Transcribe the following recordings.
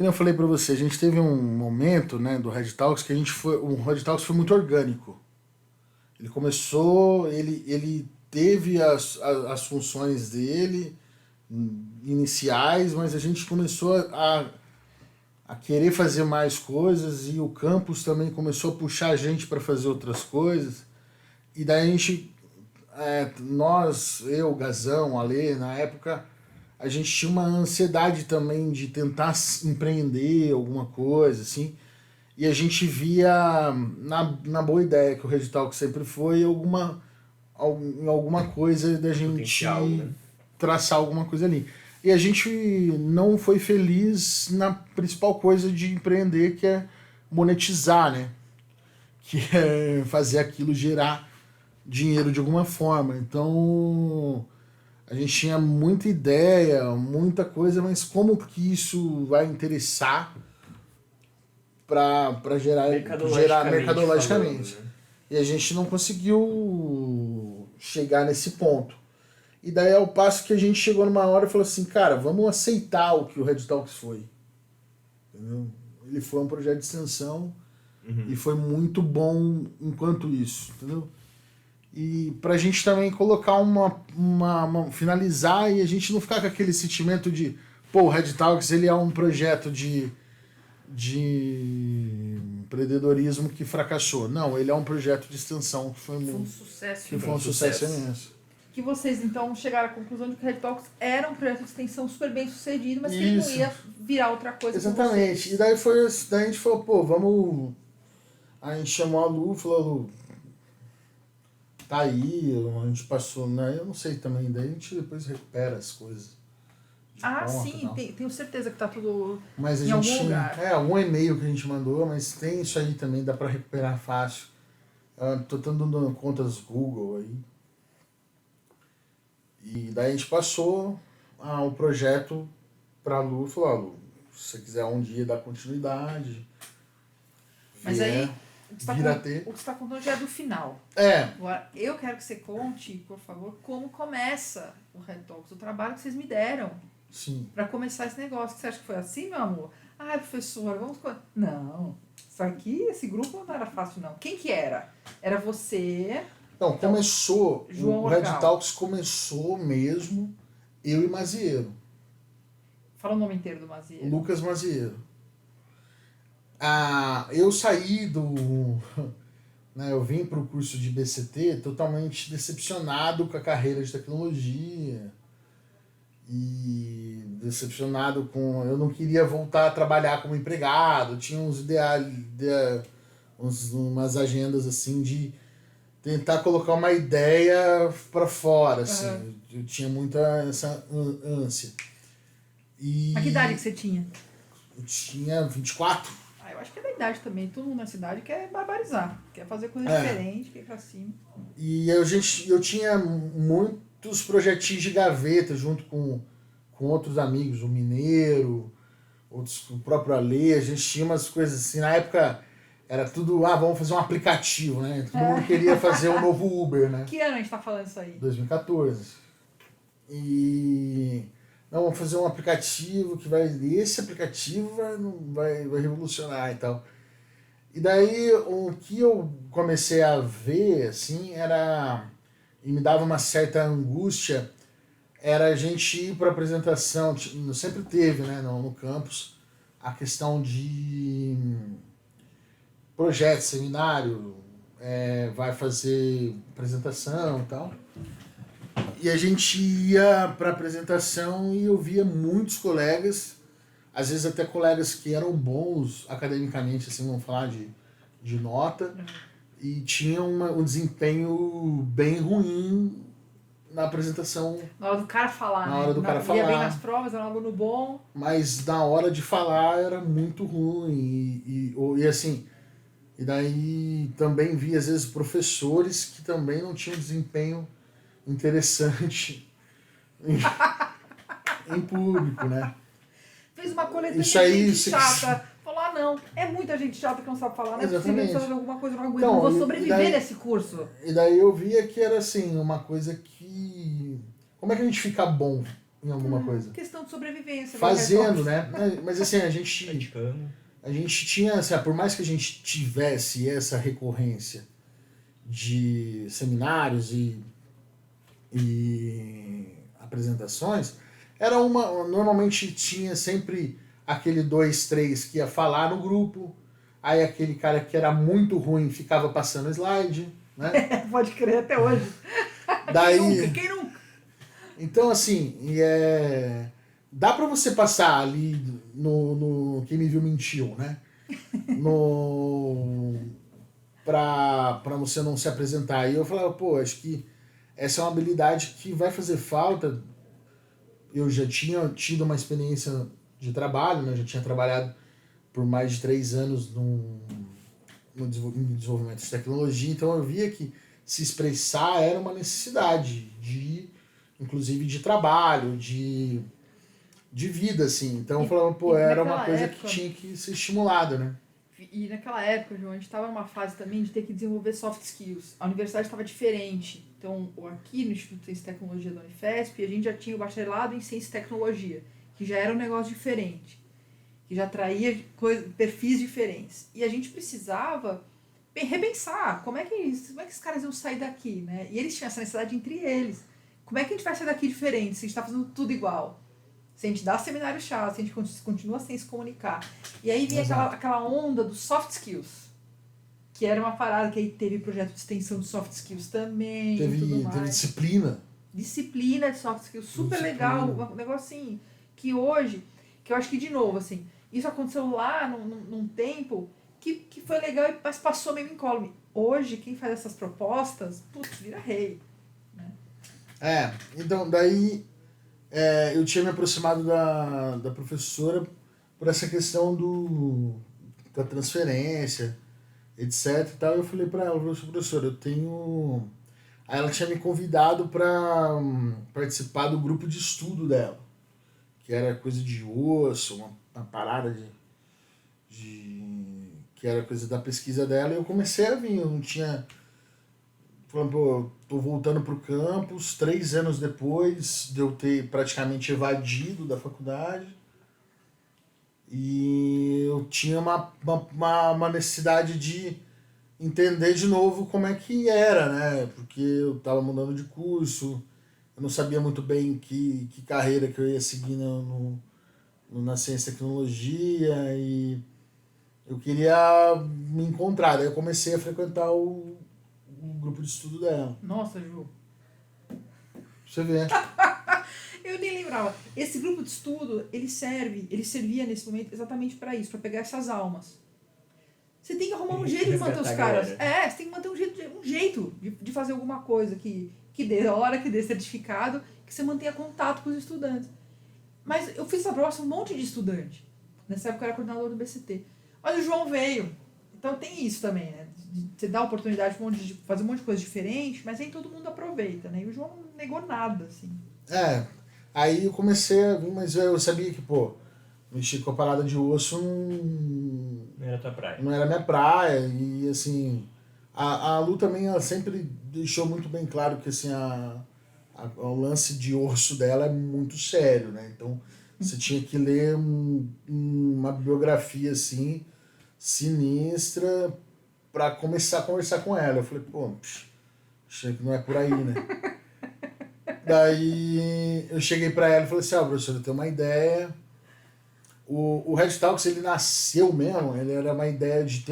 como eu falei para você, a gente teve um momento, né, do Red Talks que o Red Talks foi muito orgânico. Ele começou, ele teve as funções dele iniciais, mas a gente começou a querer fazer mais coisas e o campus também começou a puxar a gente para fazer outras coisas. E daí a gente, eu, Gazão, Ale, na época, a gente tinha uma ansiedade também de tentar empreender alguma coisa, assim. E a gente via na boa ideia que o Red Talk sempre foi alguma coisa da gente Potencial, né? traçar alguma coisa ali. E a gente não foi feliz na principal coisa de empreender, que é monetizar, né? Que é fazer aquilo gerar dinheiro de alguma forma. Então, a gente tinha muita ideia, muita coisa, mas como que isso vai interessar para gerar mercadologicamente? Falando, né? E a gente não conseguiu chegar nesse ponto. E daí ao passo que a gente chegou numa hora e falou assim, cara, vamos aceitar o que o Red Talks foi. Entendeu? Ele foi um projeto de extensão e foi muito bom enquanto isso, entendeu? E pra gente também colocar finalizar e a gente não ficar com aquele sentimento de, pô, o Red Talks ele é um projeto de empreendedorismo que fracassou. Não, ele é um projeto de extensão que foi um sucesso. Que foi um sucesso imenso. Que vocês então chegaram à conclusão de que o Red Talks era um projeto de extensão super bem sucedido, mas que ele não ia virar outra coisa. Exatamente. E daí daí a gente falou, pô, vamos. A gente chamou a Lu e falou, Lu, tá aí, a gente passou, né? Eu não sei também, daí a gente depois recupera as coisas. Sim, tenho certeza que tá tudo mas em algum lugar. Algum e-mail que a gente mandou, mas tem isso aí também, dá pra recuperar fácil. Tô dando contas Google aí. E daí a gente passou o projeto pra Lu e falou, Lu, se você quiser um dia dar continuidade. Mas aí o que você está contando já é do final. Agora, eu quero que você conte, por favor, como começa o Red Talks, o trabalho que vocês me deram. Sim. Para começar esse negócio. Você acha que foi assim, meu amor? Professora, vamos... Não, isso aqui, esse grupo não era fácil, não. Quem que era? Era você... Não, começou, João o Red Talks começou mesmo, eu e Mazieiro. Fala o nome inteiro do Mazieiro. Lucas Mazieiro. Eu saí né, eu vim para o curso de BCT totalmente decepcionado com a carreira de tecnologia. E decepcionado com... Eu não queria voltar a trabalhar como empregado, tinha uns umas agendas assim de tentar colocar uma ideia para fora, assim. Eu tinha muita essa ânsia. A que idade que você tinha? Eu tinha 24. Eu acho que é da idade também. Todo mundo na cidade quer barbarizar, quer fazer coisa diferente, quer ir pra cima. E eu tinha muitos projetinhos de gaveta junto com outros amigos, o Mineiro, o próprio Ale, a gente tinha umas coisas assim, na época era tudo, vamos fazer um aplicativo, né? Todo mundo queria fazer o novo Uber, né? Que ano a gente tá falando isso aí? 2014. E... Não, vamos fazer um aplicativo que esse aplicativo vai revolucionar e tal. E daí o que eu comecei a ver, assim, e me dava uma certa angústia, era a gente ir para apresentação, sempre teve, né, no campus, a questão de projeto, seminário, vai fazer apresentação e tal. E a gente ia para apresentação e eu via muitos colegas, às vezes até colegas que eram bons academicamente, assim, vamos falar de nota, e tinham um desempenho bem ruim na apresentação. Na hora do cara falar, na hora do cara falar. Ia bem nas provas, era um aluno bom. Mas na hora de falar era muito ruim. E assim, e daí também vi às vezes professores que também não tinham desempenho interessante em público, né? Fez uma coletânea Isso aí, de gente chata. Falou, não, é muita gente chata que não sabe falar, não é possível que fazer alguma coisa, não aguento, não vou sobreviver nesse curso. E daí eu via que era assim, uma coisa que... Como é que a gente fica bom em alguma coisa. Questão de sobrevivência. Fazendo, né? Mas assim, a gente tinha, assim, por mais que a gente tivesse essa recorrência de seminários e apresentações, normalmente tinha sempre aquele 2, 3 que ia falar no grupo, aí aquele cara que era muito ruim ficava passando slide, né? Pode crer, até hoje. Daí, quem nunca? Então, assim, dá pra você passar ali no Quem Me Viu Mentiu, né? Pra você não se apresentar. E eu falava, pô, acho que essa é uma habilidade que vai fazer falta. Eu já tinha tido uma experiência de trabalho, né? Eu já tinha trabalhado por mais de 3 anos no desenvolvimento de tecnologia, então eu via que se expressar era uma necessidade inclusive de trabalho, de vida, assim. Então eu falava, pô, era uma coisa que tinha que ser estimulada, né? E naquela época, João, a gente estava numa fase também de ter que desenvolver soft skills. A universidade estava diferente. Então, aqui no Instituto de Ciência e Tecnologia da Unifesp, a gente já tinha o bacharelado em Ciência e Tecnologia, que já era um negócio diferente, que já traía perfis diferentes. E a gente precisava repensar como é que esses caras iam sair daqui, né? E eles tinham essa necessidade entre eles. Como é que a gente vai sair daqui diferente se a gente está fazendo tudo igual? Se a gente dá seminário chato, se a gente continua sem se comunicar. E aí vinha aquela onda dos soft skills, que era uma parada que aí teve projeto de extensão de soft skills também. Teve disciplina. Disciplina de soft skills, super legal. Um negócio assim, que hoje, que eu acho que de novo, assim, isso aconteceu lá num tempo que foi legal, mas passou meio incólume. Hoje, quem faz essas propostas, putz, vira rei. Né? Então daí eu tinha me aproximado da professora por essa questão da transferência, etc e tal. Eu falei para ela, professora, eu tenho... Aí ela tinha me convidado para participar do grupo de estudo dela, que era coisa de osso, uma parada que era coisa da pesquisa dela, e eu comecei a vir, eu não tinha... Falando, pô, tô voltando pro campus, 3 anos depois de eu ter praticamente evadido da faculdade. E eu tinha uma necessidade de entender de novo como é que era, né? Porque eu tava mudando de curso, eu não sabia muito bem que carreira que eu ia seguir na ciência e tecnologia, e eu queria me encontrar. Daí eu comecei a frequentar o grupo de estudo dela. Nossa, Ju. Você vê. Eu nem lembrava. Esse grupo de estudo, ele servia nesse momento exatamente para isso, para pegar essas almas. Você tem que arrumar um jeito de manter os caras. Você tem que manter um jeito de fazer alguma coisa que dê a hora que dê certificado, que você mantenha contato com os estudantes. Mas eu fiz essa prova com um monte de estudante. Nessa época eu era coordenador do BCT. Mas o João veio. Então tem isso também, né? Você dá a oportunidade de fazer um monte de coisa diferente, mas nem todo mundo aproveita, né? E o João não negou nada, assim. Aí eu comecei a vir, mas eu sabia que, pô, mexer com a parada de osso não era tua praia. Não era minha praia. E, assim, a Lu também, ela sempre deixou muito bem claro que, assim, o lance de osso dela é muito sério, né? Então, você tinha que ler uma biografia, assim, sinistra pra começar a conversar com ela. Eu falei, pô, achei que não é por aí, né? Daí eu cheguei pra ela e falei assim, professor, eu tenho uma ideia. O Red Talks, ele nasceu mesmo, ele era uma ideia de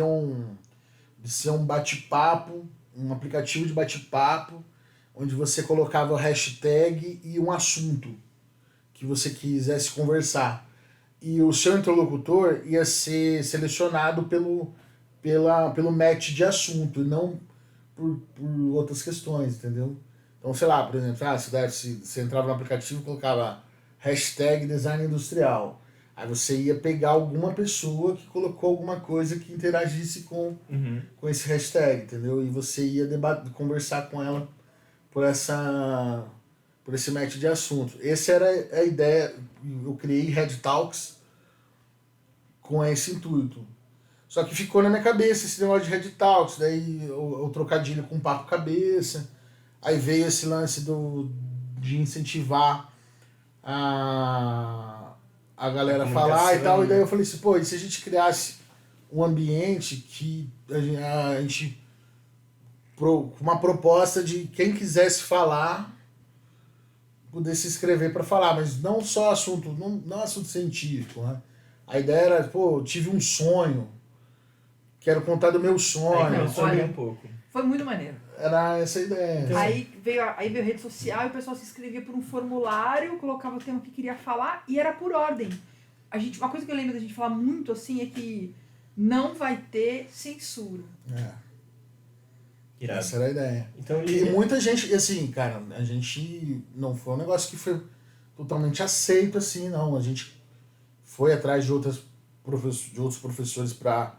ser um bate-papo, um aplicativo de bate-papo, onde você colocava o hashtag e um assunto que você quisesse conversar. E o seu interlocutor ia ser selecionado pelo match de assunto, e não por outras questões, entendeu? Então, sei lá, por exemplo, você entrava no aplicativo e colocava hashtag design industrial. Aí você ia pegar alguma pessoa que colocou alguma coisa que interagisse com esse hashtag, entendeu? E você ia conversar com ela por esse match de assunto. Essa era a ideia. Eu criei Red Talks com esse intuito. Só que ficou na minha cabeça esse negócio de Red Talks, daí o trocadilho com papo cabeça. Aí veio esse lance de incentivar a galera falar e tal. E daí eu falei assim, pô, e se a gente criasse um ambiente que a gente uma proposta de quem quisesse falar pudesse escrever para falar, mas não só assunto, não assunto científico, né? A ideia era, pô, eu tive um sonho, quero contar do meu sonho. Olha, um pouco. Foi muito maneiro. Era essa a ideia. Então, aí veio a rede social e o pessoal se inscrevia por um formulário, colocava o tema que queria falar e era por ordem. Uma coisa que eu lembro da gente falar muito assim é que não vai ter censura. Irado. Essa era a ideia. Então, e muita gente, assim, cara, a gente não foi um negócio que foi totalmente aceito assim, não. A gente foi atrás de outros professores para...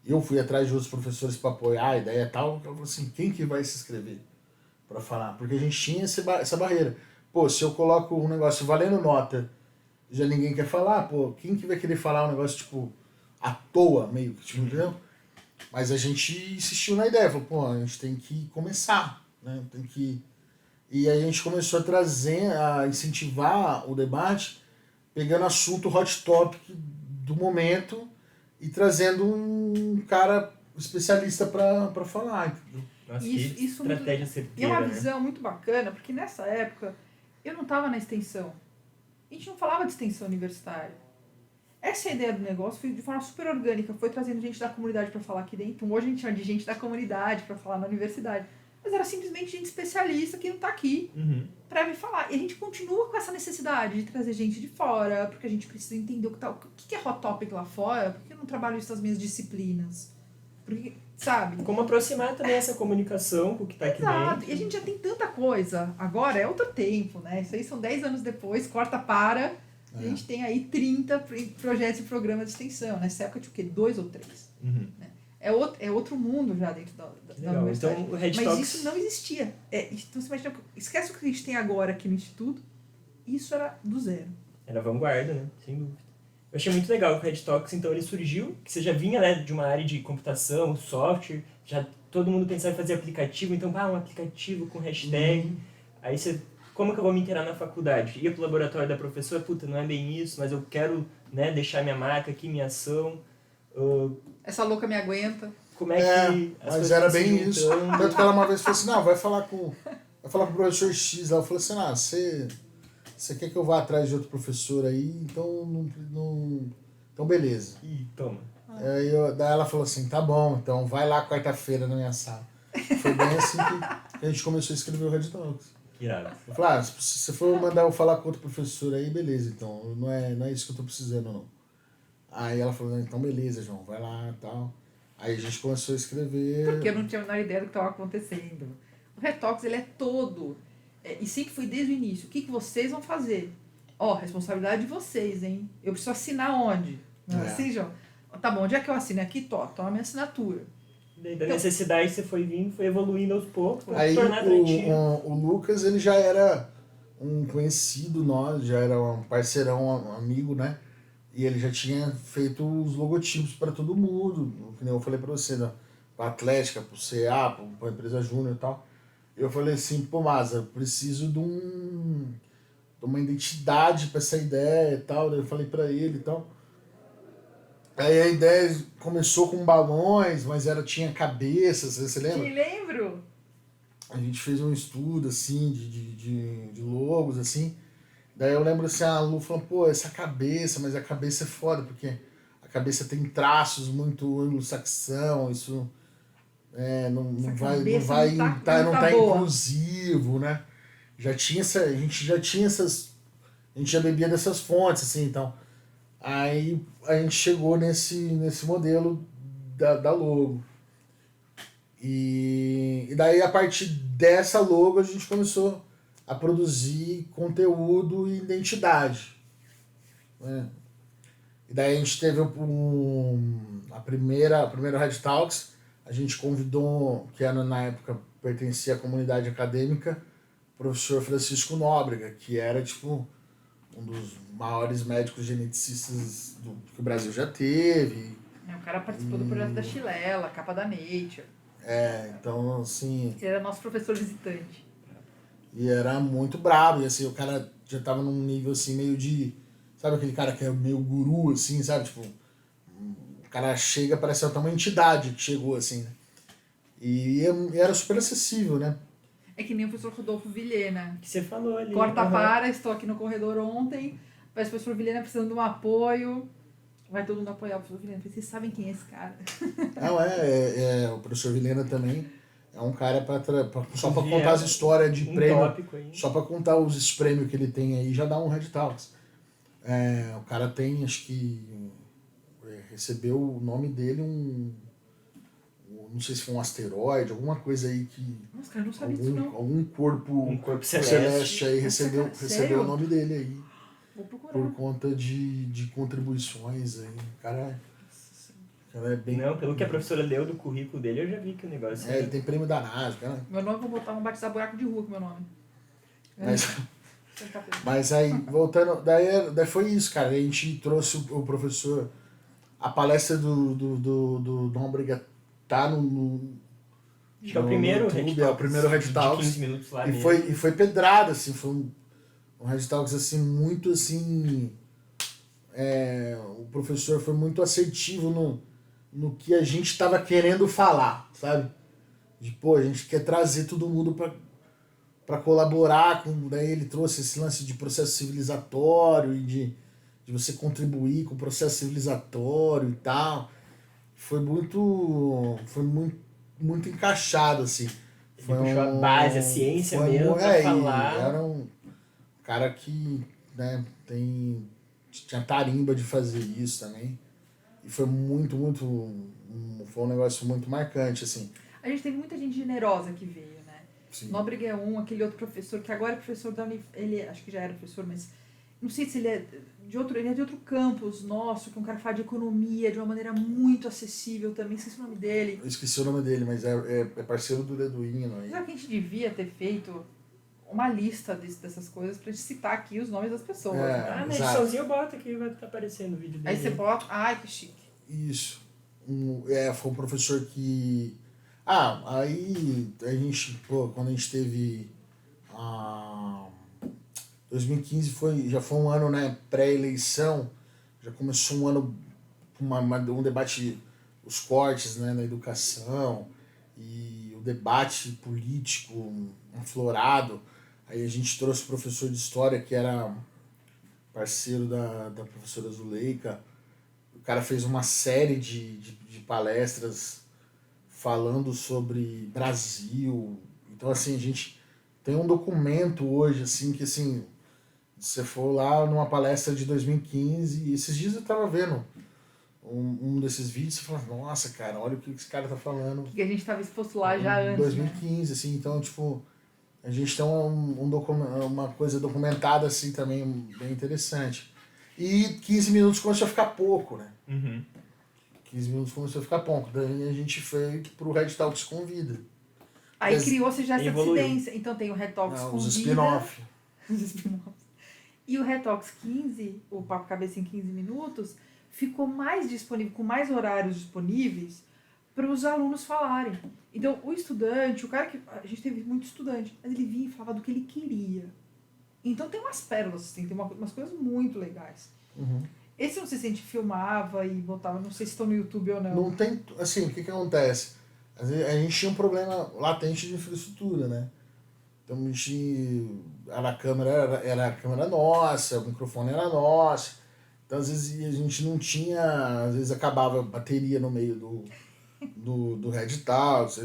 Eu fui atrás de outros professores para apoiar a ideia e tal. Eu falei assim, quem que vai se inscrever para falar? Porque a gente tinha essa barreira. Pô, se eu coloco um negócio valendo nota, já ninguém quer falar, pô, quem que vai querer falar um negócio, tipo, à toa, meio que, tipo, entendeu? Mas a gente insistiu na ideia, falou, pô, a gente tem que começar, né? Tem que... E aí a gente começou a incentivar o debate, pegando assunto hot topic do momento e trazendo um cara especialista para falar, entendeu? Nossa, isso estratégia certeira, e é uma visão muito bacana, porque nessa época eu não estava na extensão. A gente não falava de extensão universitária. Essa ideia do negócio foi de forma super orgânica, foi trazendo gente da comunidade para falar aqui dentro. Hoje a gente chama de gente da comunidade para falar na universidade. Mas era simplesmente gente especialista que não está aqui para vir falar. E a gente continua com essa necessidade de trazer gente de fora, porque a gente precisa entender o que é hot topic lá fora, porque eu não trabalho isso nas minhas disciplinas. Porque, sabe? Como aproximar também essa comunicação com o que está aqui dentro. E a gente já tem tanta coisa. Agora é outro tempo, né? Isso aí são 10 anos depois, corta para... A gente tem aí 30 projetos e programas de extensão. Nessa época tinha o quê? 2 ou 3. Né? É outro mundo já dentro da universidade. Então, o Red Mas Talks... isso não existia. Então você imagina, esquece o que a gente tem agora aqui no Instituto, isso era do zero. Era vanguarda, né? Sem dúvida. Eu achei muito legal que o Red Talks, então, ele surgiu, que você já vinha, né, de uma área de computação, software, já todo mundo pensava em fazer aplicativo, então, um aplicativo com hashtag, aí você... Como que eu vou me inteirar na faculdade? Ia pro laboratório da professora, puta, não é bem isso, mas eu quero, né, deixar minha marca aqui, minha ação. Essa louca me aguenta. Como é que as mas era bem isso. Tanto que ela uma vez falou assim, não, vai falar com o professor X. Ela falou assim, você quer que eu vá atrás de outro professor aí? Então, então beleza. Ih, toma. Daí ela falou assim, tá bom, então vai lá quarta-feira na minha sala. Foi bem assim que a gente começou a escrever o Red Talks. Irado. Eu falei, se você for mandar eu falar com outro professor aí, beleza, então, não é isso que eu tô precisando, não. Aí ela falou, então beleza, João, vai lá e tal. Aí a gente começou a escrever... Porque eu não tinha a menor ideia do que estava acontecendo. O Red Talks, ele é todo. E sempre foi desde o início. O que vocês vão fazer? Responsabilidade de vocês, hein? Eu preciso assinar onde? Não é assim, João? Tá bom, onde é que eu assino? Aqui, toma a minha assinatura. Da necessidade você foi vindo, foi evoluindo aos poucos, aí tornar atrativo. O Lucas, ele já era um conhecido nosso, já era um parceirão, um amigo, né? E ele já tinha feito os logotipos para todo mundo, que nem eu falei para você, né? Pra Atlética, pro CA, pra empresa Júnior e tal. Eu falei assim, pô, Maza, eu preciso de uma identidade para essa ideia e tal. Eu falei para ele e tal. Aí a ideia começou com balões, mas tinha cabeças, você lembra? Te lembro! A gente fez um estudo, assim, de logos, assim. Daí eu lembro assim, a Lu falou, pô, essa cabeça, mas a cabeça é foda, porque a cabeça tem traços muito anglo-saxão, isso não tá inclusivo, né? A gente já bebia dessas fontes, assim, então... Aí a gente chegou nesse modelo da logo. E daí, a partir dessa logo, a gente começou a produzir conteúdo e identidade. Né? E daí a gente teve a primeira Red Talks, a gente convidou, que era, na época pertencia à comunidade acadêmica, o professor Francisco Nóbrega, que era tipo... um dos maiores médicos geneticistas que o Brasil já teve. O cara participou do projeto da Chilela, capa da Nature. Então, assim... Ele era nosso professor visitante. E era muito brabo, e assim, o cara já tava num nível assim meio de... Sabe aquele cara que é meio guru, assim, sabe? Tipo, o cara chega, parece até uma entidade que chegou, assim, né? E era super acessível, né? É que nem o professor Rodolfo Vilhena. Que você falou ali. Corta aham. para, estou aqui no corredor ontem, mas o professor Vilhena precisando de um apoio. Vai todo mundo apoiar o professor Vilhena. Vocês sabem quem é esse cara? Não, o professor Vilhena também é um cara só pra Inclusive, contar as histórias de um prêmio, tópico aí. só pra contar os prêmios que ele tem aí, já dá um Red Talks. O cara tem, acho que recebeu o nome dele não sei se foi um asteroide, alguma coisa aí que Nossa, cara, eu não sabia disso não. algum corpo Um corpo celeste aí Nossa, recebeu, cara, recebeu sério? o nome dele aí Vou procurar. por conta de contribuições aí. O cara é bem... Não, pelo que a professora leu do currículo dele, eu já vi que o negócio ele tem prêmio da NASA, cara. Meu nome, vou botar um batizar buraco de rua com meu nome. Mas aí, voltando, daí foi isso, cara. A gente trouxe o professor, a palestra do Nóbrega tá no Acho que é o primeiro YouTube, Red é o Talks primeiro Red de Talks. 15 minutos lá E mesmo. foi pedrada, assim, foi um Red Talks, assim, muito, assim... o professor foi muito assertivo no que a gente estava querendo falar, sabe? A gente quer trazer todo mundo para colaborar com... Daí ele trouxe esse lance de processo civilizatório e de você contribuir com o processo civilizatório e tal. Foi muito encaixado, assim. Ele puxou a base, a ciência mesmo pra falar. Era um cara que, né, tinha tarimba de fazer isso também. E foi foi um negócio muito marcante, assim. A gente teve muita gente generosa que veio, né? Sim. Nóbrega é aquele outro professor, que agora é professor da ele acho que já era professor, mas não sei se ele é de outro campus nosso, que é um cara que fala de economia de uma maneira muito acessível também, esqueci o nome dele. Eu esqueci o nome dele, mas é parceiro do Leduíno aí. Mas que a gente devia ter feito uma lista dessas coisas pra gente citar aqui os nomes das pessoas. Né? Ah, na exato. ediçãozinha eu boto aqui, vai estar aparecendo o vídeo dele. Aí você bota, ai que chique. Isso. Foi um professor que... aí a gente, quando a gente teve... 2015 já foi um ano, né, pré-eleição, já começou um ano com um debate, os cortes, né, na educação e o debate político aflorado. Aí a gente trouxe o professor de história, que era parceiro da professora Zuleika. O cara fez uma série de palestras falando sobre Brasil. Então, assim, a gente tem um documento hoje, assim, que, assim, você for lá numa palestra de 2015, e esses dias eu tava vendo um desses vídeos e fala, nossa, cara, olha o que esse cara tá falando. Que a gente estava exposto lá já em antes. 2015, né? Assim, então, tipo, a gente tem uma coisa documentada, assim, também bem interessante. E 15 minutos começou a ficar pouco, né? Uhum. 15 minutos começou a ficar pouco. Daí a gente foi pro Red Talks Convida. Aí criou-se já essa evoluiu. dissidência. Então tem o Red Talks Os Convida. spin-off. Os spin-offs. E o Red Talks 15, o Papo Cabeça em 15 minutos, ficou mais disponível, com mais horários disponíveis para os alunos falarem. Então, o estudante, o cara que... A gente teve muito estudante, mas ele vinha e falava do que ele queria. Então tem umas pérolas, assim, tem umas coisas muito legais. Uhum. Esse não sei se a gente filmava e botava, não sei se estão no YouTube ou não. Não tem... Assim, o que acontece? Às vezes a gente tinha um problema latente de infraestrutura, né? Então a gente... A câmera câmera nossa, o microfone era nosso. Então, às vezes, a gente não tinha... Às vezes acabava a bateria no meio do Red Talks.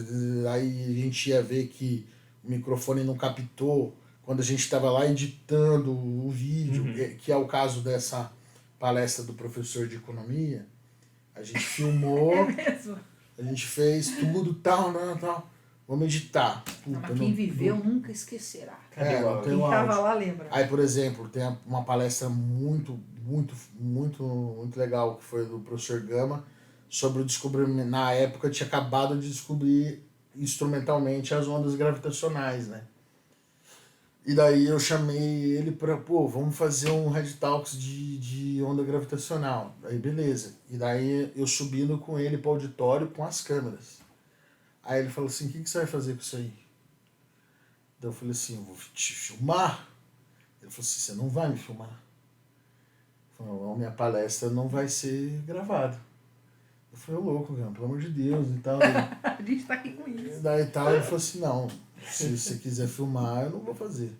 Aí a gente ia ver que o microfone não captou quando a gente estava lá editando o vídeo, que é o caso dessa palestra do professor de economia. A gente filmou, É mesmo? a gente fez tudo, tal. Vamos editar. Não, mas quem viveu nunca esquecerá. Não tem Quem um estava áudio. lá lembra. Aí, por exemplo, tem uma palestra muito legal que foi do professor Gama sobre o descobrimento. Na época tinha acabado de descobrir instrumentalmente as ondas gravitacionais, né? E daí eu chamei ele pra, vamos fazer um Red Talks de onda gravitacional. Aí beleza. E daí eu subindo com ele pro auditório com as câmeras. Aí ele falou assim, o que você vai fazer com isso aí? Daí eu falei assim, eu vou te filmar. Ele falou assim, você não vai me filmar. Ele falou, a minha palestra não vai ser gravada. Eu falei, ô louco, cara, pelo amor de Deus e tal. A gente tá aqui com isso. Daí tal, ele falou assim, não, se você quiser filmar, eu não vou fazer.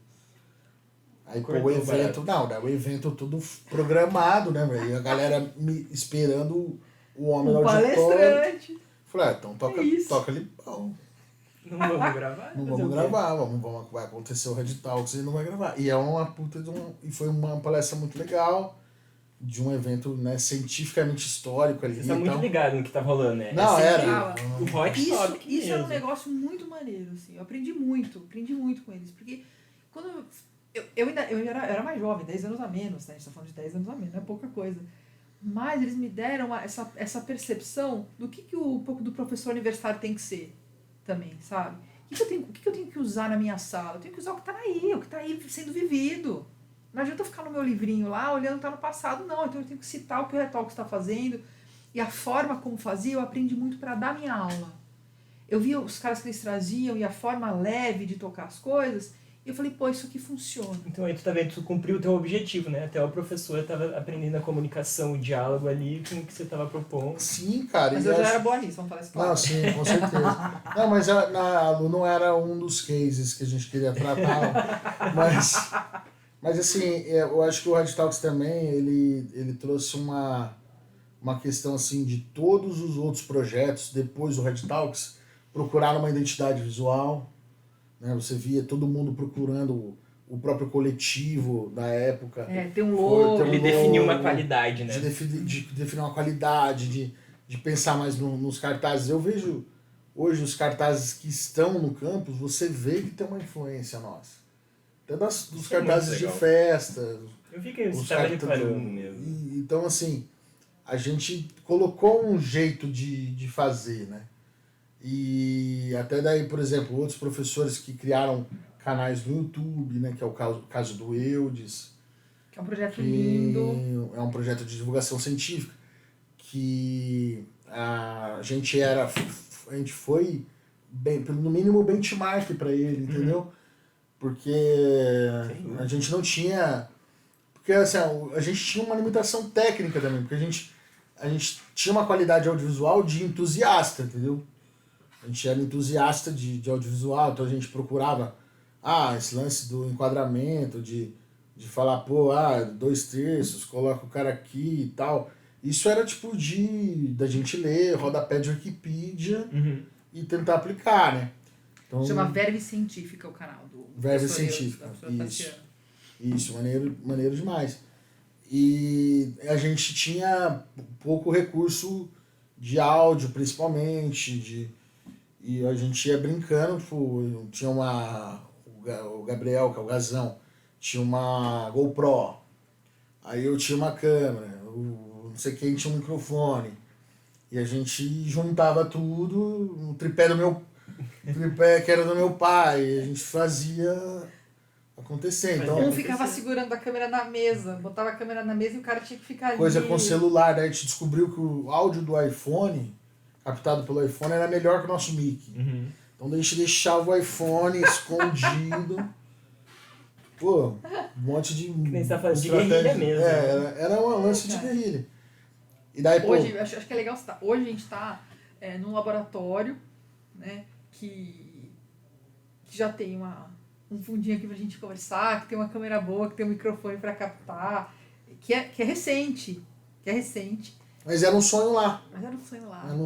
Aí pô, o evento, daí o evento todo programado, né, velho? E a galera me esperando o homem no auditório. Palestrante. Falei, então toca ali pau. Não vamos gravar? Não vamos gravar, vai acontecer o Red Talks e não vai gravar. E é uma puta de e foi uma palestra muito legal, de um evento, né, cientificamente histórico ali. Você tá muito ligado no que tá rolando, né? Não, era. O hot topic Isso é um mesmo. negócio muito maneiro, assim. Eu aprendi muito com eles. Porque quando eu era mais jovem, 10 anos a menos, né? A gente tá falando de 10 anos a menos, não é pouca coisa. Mas eles me deram essa percepção do que um pouco do professor universitário tem que ser também, sabe? O que eu tenho que usar na minha sala? Eu tenho que usar o que tá aí sendo vivido. Não adianta eu ficar no meu livrinho lá, olhando o que tá no passado, não. Então eu tenho que citar o que o Retalk está fazendo. E a forma como fazia, eu aprendi muito para dar minha aula. Eu via os caras que eles traziam e a forma leve de tocar as coisas, e eu falei, pô, isso aqui funciona. Então aí tu tá vendo, tu cumpriu o teu objetivo, né? Até o professor tava aprendendo a comunicação, o diálogo ali com o que você tava propondo. Sim, cara. Mas eu já era boa nisso, vamos falar isso claro. Não, sim, com certeza. Não, mas não era um dos cases que a gente queria tratar, mas assim, eu acho que o Red Talks também, ele trouxe uma questão assim de todos os outros projetos, depois do Red Talks, procuraram uma identidade visual, né? Você via todo mundo procurando o próprio coletivo da época. Tem um logo. Ele definiu uma qualidade, né? De definir uma qualidade, de pensar mais nos cartazes. Eu vejo hoje os cartazes que estão no campus, você vê que tem uma influência nossa. Até dos cartazes de festa. Eu vi que você estava reparando mesmo. Então, assim, a gente colocou um jeito de fazer, né? E até daí, por exemplo, outros professores que criaram canais no YouTube, né? Que é o caso do Eudes. Que é um projeto lindo. É um projeto de divulgação científica. Que a gente foi, no mínimo, benchmark para ele, entendeu? Porque a gente não tinha... Porque assim, a gente tinha uma limitação técnica também, porque a gente tinha uma qualidade audiovisual de entusiasta, entendeu? A gente era entusiasta de audiovisual, então a gente procurava esse lance do enquadramento, de falar, pô, 2/3, coloca o cara aqui e tal. Isso era tipo da gente ler rodapé de Wikipedia e tentar aplicar, né? Então, chama Verve Científica o canal do Verve Científica, isso, maneiro demais. E a gente tinha pouco recurso de áudio, principalmente, e a gente ia brincando, tipo, tinha o Gabriel, que é o Gazão, tinha uma GoPro, aí eu tinha uma câmera, não sei quem tinha um microfone, e a gente juntava tudo, um tripé que era do meu pai, a gente fazia acontecer. Então, ficava segurando a câmera na mesa, botava a câmera na mesa e o cara tinha que ficar ali. Coisa com celular, daí a gente descobriu que o áudio do iPhone, captado pelo iPhone, era melhor que o nosso mic. Então a gente deixava o iPhone escondido. Pô, um monte de... Que nem você tá falando de guerrilha mesmo. Era um lance de guerrilha. E daí, hoje, acho que é legal citar. Hoje a gente está num laboratório, né, que já tem um fundinho aqui pra gente conversar, que tem uma câmera boa, que tem um microfone para captar, que é recente. Mas era um sonho lá. Era um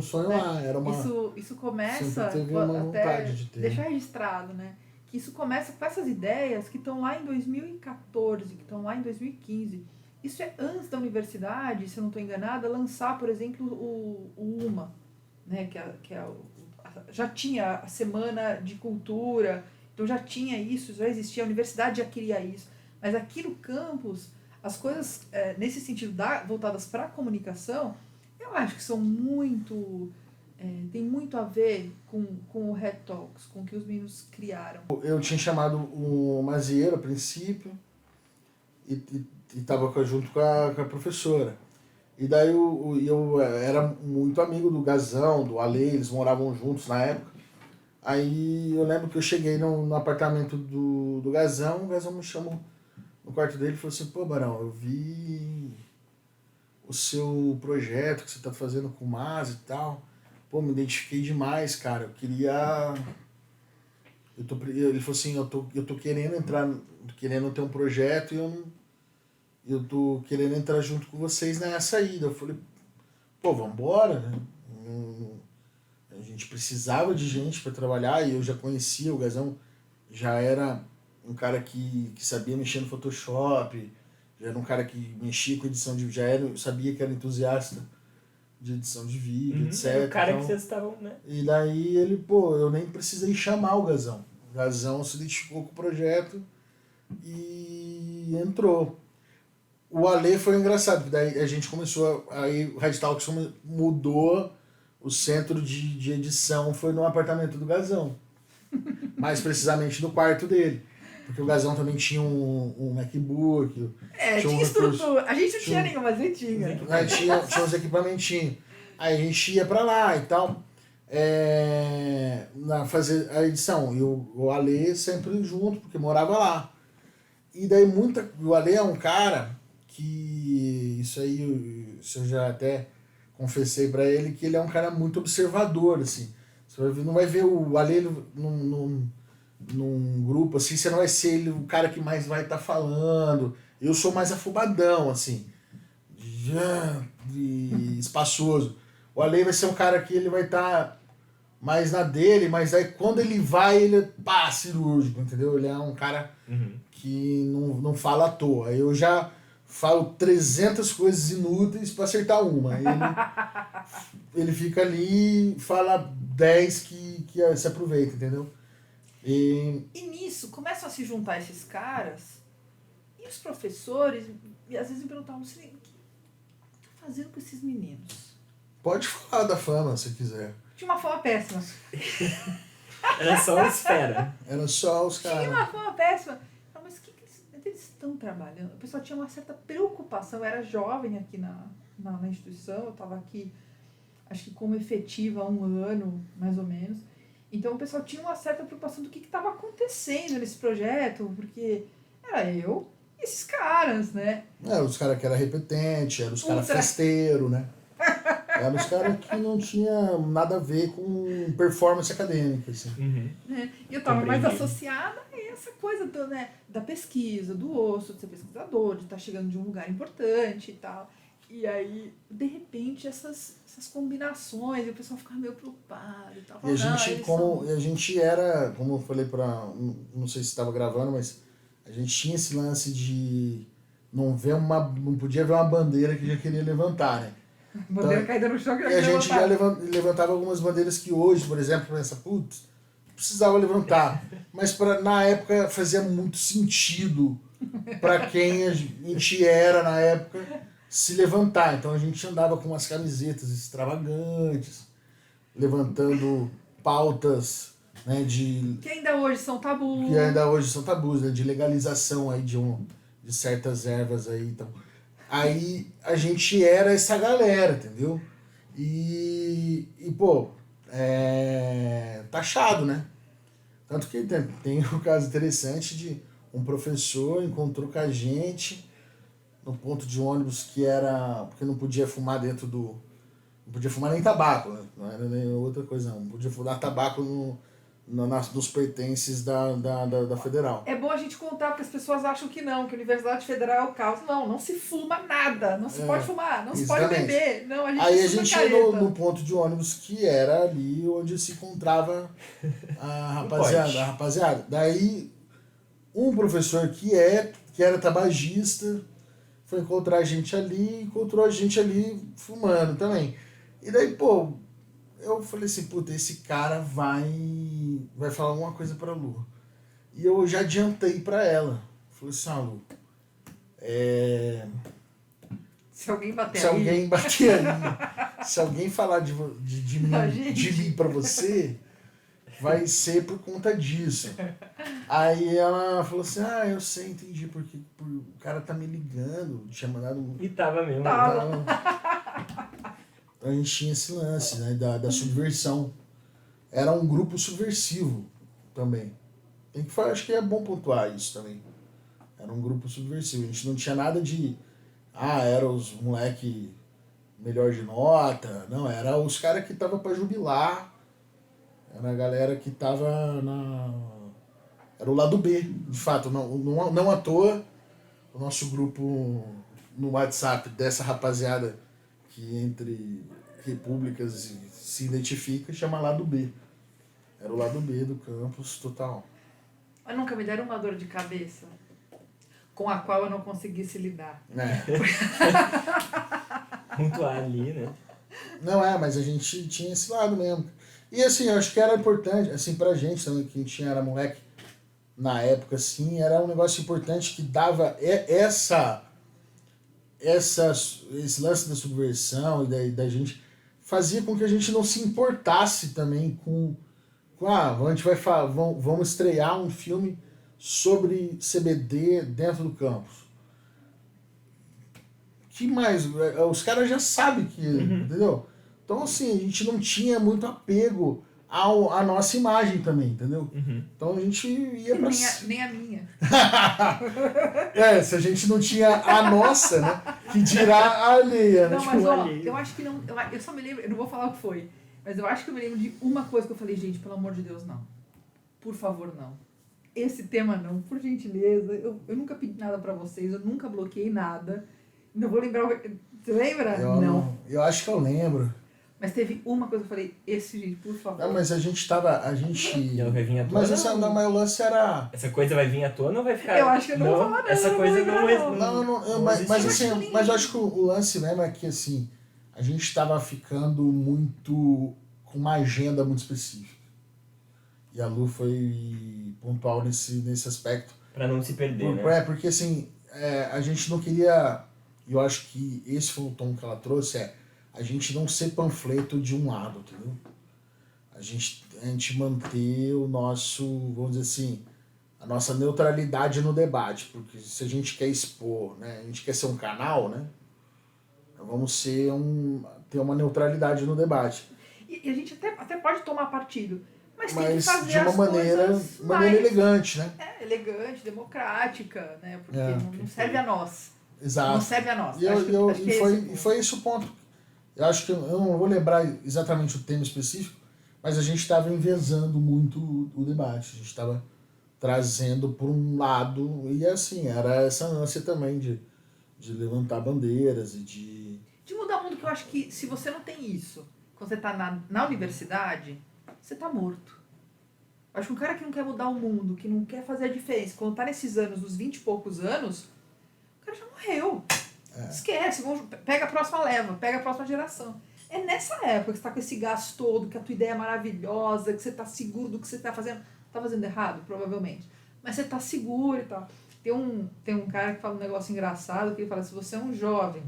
sonho lá. Era uma... Isso começa... Sempre teve uma vontade de ter. Deixar registrado, né? Que isso começa com essas ideias que estão lá em 2014, que estão lá em 2015. Isso é antes da universidade, se eu não estou enganada, lançar, por exemplo, o UMA, né? Já tinha a Semana de Cultura, então já tinha isso, já existia, a universidade já queria isso. Mas aqui no campus, as coisas, nesse sentido, voltadas para a comunicação, eu acho que são muito... tem muito a ver com o Red Talks, com o que os meninos criaram. Eu tinha chamado o Mazieiro a princípio e estava junto com a professora. E daí eu era muito amigo do Gazão, do Ale, eles moravam juntos na época. Aí eu lembro que eu cheguei no apartamento do Gazão, o Gazão me chamou no quarto dele e falou assim, pô, Barão, eu vi o seu projeto que você tá fazendo com o Mas e tal. Pô, me identifiquei demais, cara. Eu queria... Ele falou assim, eu tô querendo entrar, querendo ter um projeto e eu tô querendo entrar junto com vocês nessa ida. Eu falei, pô, vambora, né? A gente precisava de gente para trabalhar e eu já conhecia o Gazão, já era um cara que sabia mexer no Photoshop, já era um cara que mexia com edição de vídeo, sabia que era entusiasta de edição de vídeo, etc. Era o cara então, que vocês estavam, né? E daí ele, pô, eu nem precisei chamar o Gazão. O Gazão se identificou com o projeto e entrou. O Ale foi engraçado, porque daí a gente começou, aí o Red Talks mudou o centro de edição, foi no apartamento do Gazão. Mais precisamente no quarto dele. Porque o Gazão também tinha um MacBook. Tinha estrutura. A gente não tinha nenhuma, mas ele tinha. Aí tinha uns equipamentinhos. Aí a gente ia pra lá e tal. Fazer a edição. E o Ale sempre junto, porque morava lá. E daí o Ale é um cara que... Isso eu já até confessei pra ele, que ele é um cara muito observador, assim. Você não vai ver o Ale num grupo, assim, você não vai ser ele o cara que mais vai estar falando. Eu sou mais afobadão, assim. Espaçoso. O Ale vai ser um cara que ele vai estar mais na dele, mas aí quando ele vai, ele é cirúrgico, entendeu? Ele é um cara que não fala à toa. Eu já falo 300 coisas inúteis para acertar uma. Ele fica ali e fala 10 que se aproveita, entendeu? E nisso, começam a se juntar esses caras e os professores, e às vezes me perguntavam, o que tá fazendo com esses meninos? Pode falar da fama, se quiser. Tinha uma fama péssima. Era só os fera. Era só os caras. Tinha uma fama péssima. Mas o que eles estão trabalhando? O pessoal tinha uma certa preocupação. Eu era jovem aqui na instituição, eu estava aqui, acho que como efetiva há 1 ano, mais ou menos. Então o pessoal tinha uma certa preocupação do que estava acontecendo nesse projeto, porque era eu e esses caras, né? Eram os caras que eram repetentes, eram os caras festeiros, né? Eram os caras que não tinha nada a ver com performance acadêmica, assim. Né? E eu estava mais associada a essa coisa da pesquisa, do osso, de ser pesquisador, de estar chegando de um lugar importante e tal. E aí, de repente, essas combinações, e o pessoal ficava meio preocupado e tal. E a gente era, como eu falei não sei se estava gravando, mas a gente tinha esse lance de não podia ver uma bandeira que já queria levantar, né? Bandeira caída no chão que e a gente já levantava algumas bandeiras que hoje, por exemplo, pensa, putz, precisava levantar. Mas na época fazia muito sentido para quem a gente era na época se levantar. Então a gente andava com umas camisetas extravagantes, levantando pautas, né, que ainda hoje são tabus. Né, de legalização aí de certas ervas aí, então. Aí a gente era essa galera, entendeu? E pô, taxado, né? Tanto que tem um caso interessante de um professor encontrou com a gente no ponto de ônibus que era... Porque não podia fumar dentro do... Não podia fumar nem tabaco, né? Não era nem outra coisa, não. Não podia fumar tabaco nos pertences da Federal. É bom a gente contar, porque as pessoas acham que não, que a Universidade Federal é o caos. Não se fuma nada, não se pode fumar, não se pode beber. Não, aí a gente ia no ponto de ônibus que era ali onde se encontrava a rapaziada. Daí um professor que era tabagista foi encontrar a gente ali, encontrou a gente ali fumando também. E daí, pô, eu falei assim, puta, esse cara vai falar alguma coisa pra Lu. E eu já adiantei pra ela. Falei assim, Lu, se alguém bater aí, se alguém falar de mim pra você, vai ser por conta disso. Aí ela falou assim, eu sei, entendi, porque o cara tá me ligando, tinha mandado... E tava mesmo. Tava. A gente tinha esse lance, né, da subversão. Era um grupo subversivo também. Acho que é bom pontuar isso também. Era um grupo subversivo. A gente não tinha nada de... era os moleque melhor de nota. Não, era os caras que tava pra jubilar. Era a galera que tava na... Era o lado B, de fato. Não à toa, o nosso grupo no WhatsApp dessa rapaziada que entre repúblicas se identifica, chama lado B. Era o lado B do campus total. Mas nunca me deram uma dor de cabeça com a qual eu não conseguisse lidar. Pontuar ali, né? Não, mas a gente tinha esse lado mesmo. E assim, eu acho que era importante, assim, pra gente também, que a gente era moleque na época, assim, era um negócio importante que dava esse lance da subversão e da gente, fazia com que a gente não se importasse também a gente vamos estrear um filme sobre CBD dentro do campus. Que mais? Os caras já sabem que, entendeu? Então, assim, a gente não tinha muito apego à nossa imagem também, entendeu? Então a gente ia pra... Nem a minha. Se a gente não tinha a nossa, né? Que dirá a alheia, né? Não, mas eu acho que não... Eu só me lembro... Eu não vou falar o que foi. Mas eu acho que eu me lembro de uma coisa que eu falei, gente, pelo amor de Deus, não. Por favor, não. Esse tema não, por gentileza. Eu nunca pedi nada pra vocês, eu nunca bloqueei nada. Não vou lembrar... Você lembra? Não. Eu acho que eu lembro. Mas teve uma coisa que eu falei, gente, por favor. Não, mas a gente tava... Não vai vir à toa, mas o lance era... Essa coisa vai vir à toa ou não vai ficar... Eu acho que eu não vou falar, não. Essa coisa não... Mas eu acho que o lance mesmo é que, assim, a gente tava ficando muito... com uma agenda muito específica. E a Lu foi pontual nesse aspecto. Pra não se perder, né? Porque, assim, a gente não queria... Eu acho que esse foi o tom que ela trouxe, a gente não ser panfleto de um lado, entendeu? A gente manter o nosso, vamos dizer assim, a nossa neutralidade no debate, porque se a gente quer expor, né, a gente quer ser um canal, né, vamos ter uma neutralidade no debate. E a gente até pode tomar partido, mas tem que fazer de uma maneira elegante, né? Elegante, democrática, né? Porque não serve a nós. Exato. Não serve a nós. E foi esse o ponto. Eu acho que eu não vou lembrar exatamente o tema específico, mas a gente estava envezando muito o debate. A gente estava trazendo por um lado, e assim, era essa ânsia também de levantar bandeiras e de mudar o mundo, que eu acho que se você não tem isso, quando você está na universidade, você está morto. Eu acho que um cara que não quer mudar o mundo, que não quer fazer a diferença, quando está nesses anos, dos 20 e poucos anos, o cara já morreu. Esquece, pega a próxima leva, pega a próxima geração. É nessa época que você tá com esse gás todo, que a tua ideia é maravilhosa, que você tá seguro do que você tá fazendo. Tá fazendo errado? Provavelmente. Mas você tá seguro e tal. Tem um cara que fala um negócio engraçado, que ele fala, se você é um jovem,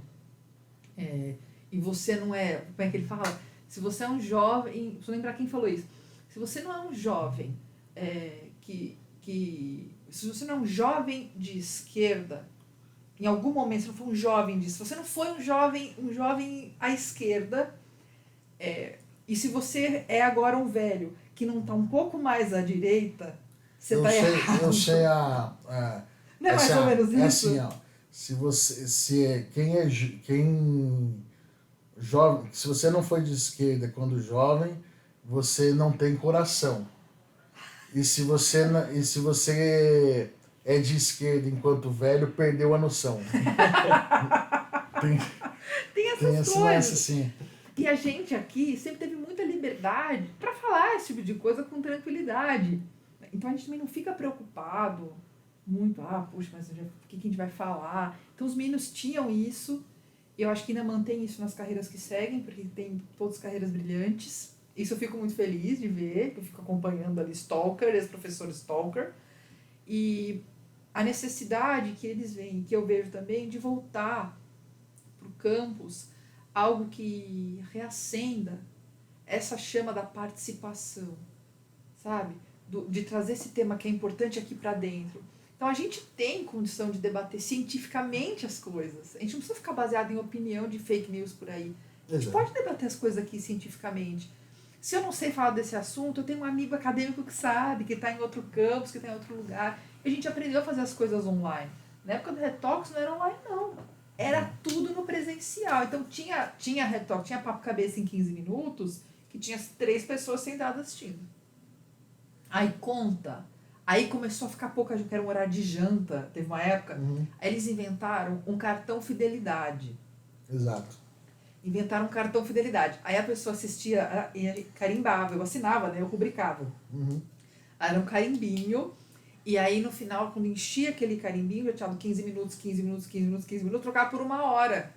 e você não é... Como é que ele fala? Se você é um jovem... Preciso lembrar quem falou isso. Se você não é um jovem se você não é um jovem de esquerda, em algum momento, se não for um jovem disso, se você não foi um jovem à esquerda, e se você é agora um velho que não está um pouco mais à direita, você está errado. Eu sei não é mais ou menos isso? É assim, ó, se você não foi de esquerda quando jovem, você não tem coração. E se você é de esquerda enquanto velho, perdeu a noção. Tem essas coisas. Assim. E a gente aqui sempre teve muita liberdade para falar esse tipo de coisa com tranquilidade. Então a gente também não fica preocupado muito, puxa, mas o que a gente vai falar? Então os meninos tinham isso, eu acho que ainda mantém isso nas carreiras que seguem, porque tem todas carreiras brilhantes. Isso eu fico muito feliz de ver, eu fico acompanhando ali Stalker, ex-professor Stalker, e a necessidade que eles veem, que eu vejo também, de voltar para o campus algo que reacenda essa chama da participação, sabe? De trazer esse tema que é importante aqui para dentro. Então a gente tem condição de debater cientificamente as coisas. A gente não precisa ficar baseado em opinião de fake news por aí. A gente pode debater as coisas aqui cientificamente. Se eu não sei falar desse assunto, eu tenho um amigo acadêmico que sabe, que está em outro campus, que está em outro lugar. A gente aprendeu a fazer as coisas online. Na época do Retox não era online, não. Era tudo no presencial. Então tinha Retox, tinha Papo Cabeça em 15 minutos, que tinha 3 pessoas sentadas assistindo. Aí conta. Aí começou a ficar pouca gente, que era um horário de janta, teve uma época. Aí eles inventaram um cartão fidelidade. Exato. Inventaram um cartão fidelidade. Aí a pessoa assistia e carimbava, eu assinava, né? Eu rubricava. Aí era um carimbinho. E aí no final, quando enchia aquele carimbinho, eu tinha 15 minutos, 15 minutos, 15 minutos, 15 minutos, trocava por 1 hora.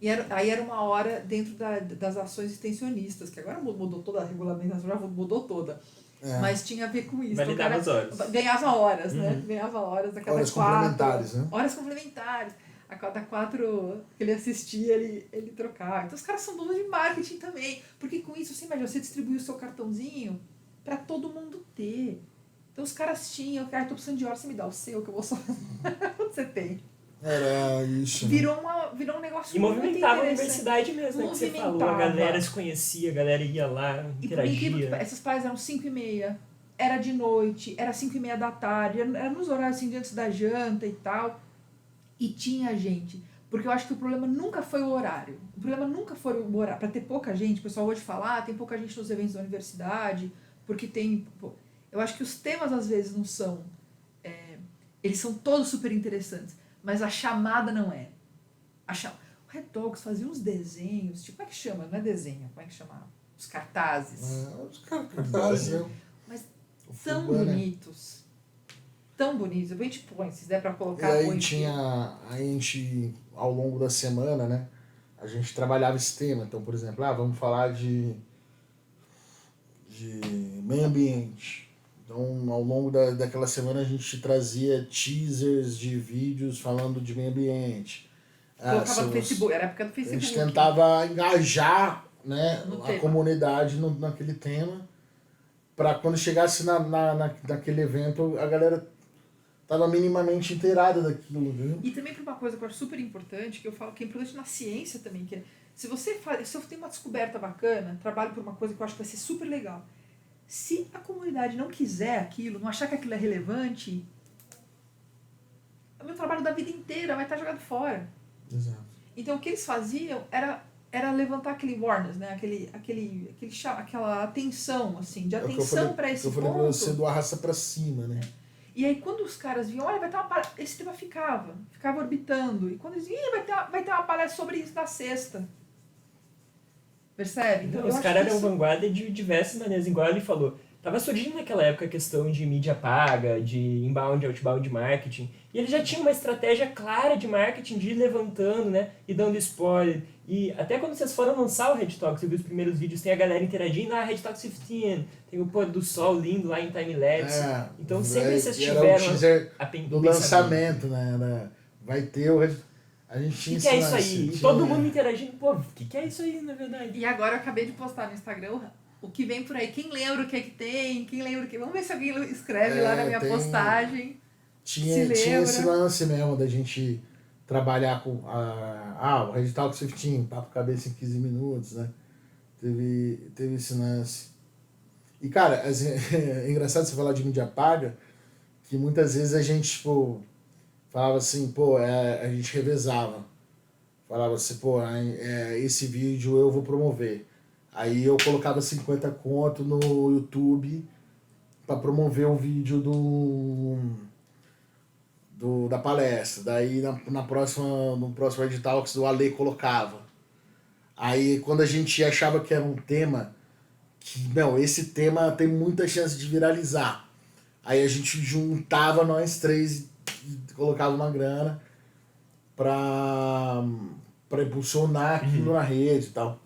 E aí era 1 hora dentro das ações extensionistas, que agora mudou toda a regulamentação, já mudou toda. Mas tinha a ver com isso. Validava as horas. Ganhava horas, né? Ganhava horas a cada Horas 4. complementares, né? Horas complementares. A cada 4 que ele assistia, ele trocava. Então os caras são donos de marketing também. Porque com isso, você imagina, você distribui o seu cartãozinho para todo mundo ter. Então os caras tinham, tô precisando de hora, você me dá o seu, que eu vou só... Você tem. Era isso. Virou um negócio E muito movimentava a interessante. universidade mesmo, né? Que você falou, a Movimentava. galera se conhecia, a galera ia lá, E por incrível que interagia. essas palestras eram 5h30, era de noite, era 5h30 da tarde, era nos horários assim, antes da janta e tal. E tinha gente. Porque eu acho que o problema nunca foi o horário. O problema nunca foi o horário. Para ter pouca gente, o pessoal hoje fala, tem pouca gente nos eventos da universidade, porque tem... Eu acho que os temas às vezes não são... eles são todos super interessantes, mas a chamada não é. O Retox fazia uns desenhos, tipo, como é que chama? Não é desenho, como é que chama? Os cartazes. Os cartazes, né? Mas tão bonitos. Tão bonitos. A gente põe, se der pra colocar... E aí a gente, ao longo da semana, né? A gente trabalhava esse tema. Então, por exemplo, vamos falar de meio ambiente. Então, ao longo daquela semana, a gente trazia teasers de vídeos falando de meio ambiente. Colocava no Facebook, era a época do Facebook. A gente tentava engajar, né, No comunidade naquele tema, para quando chegasse naquele evento, a galera estava minimamente inteirada daquilo, viu? E também para uma coisa que eu acho super importante, que eu falo que é importante na ciência também, que é, se eu tenho uma descoberta bacana, trabalho por uma coisa que eu acho que vai ser super legal, se a comunidade não quiser aquilo, não achar que aquilo é relevante, o meu trabalho da vida inteira vai estar jogado fora. Exato. Então o que eles faziam era levantar aquele awareness, né? Aquela atenção, assim, de atenção para esse ponto. Eu falei pra você do arrasta pra cima, né? E aí quando os caras viam, olha, vai ter uma palestra, esse tema ficava orbitando. E quando eles viam, vai ter uma palestra sobre isso na sexta. Percebe? Então, Os caras eram vanguarda de diversas maneiras, igual ele falou. Tava surgindo naquela época a questão de mídia paga, de inbound e outbound marketing. E ele já tinha uma estratégia clara de marketing, de ir levantando, né? E dando spoiler. E até quando vocês foram lançar o Red Talks, eu vi os primeiros vídeos, tem a galera interagindo, Red Talks 15, tem o pôr do sol lindo lá em time-lapse. Então sempre vocês tiveram do lançamento, né? Vai ter o... A gente tinha o que é isso aí? E todo mundo interagindo, o que é isso aí, na verdade? E agora eu acabei de postar no Instagram o que vem por aí. Quem lembra o que é que tem? Quem lembra o que... Vamos ver se alguém escreve lá na minha postagem. Tinha esse lance mesmo da gente trabalhar com o Red Talks 15, papo cabeça em 15 minutos, né? Teve esse lance. E, cara, é engraçado você falar de mídia paga, que muitas vezes a gente, tipo, falava assim, a gente revezava. Falava assim, esse vídeo eu vou promover. Aí eu colocava 50 conto no YouTube para promover o vídeo da palestra. Daí no próximo Red Talks o Ale colocava. Aí quando a gente achava que era um tema que, esse tema tem muita chance de viralizar. Aí a gente juntava nós 3 e colocava uma grana pra impulsionar aquilo na rede e tal.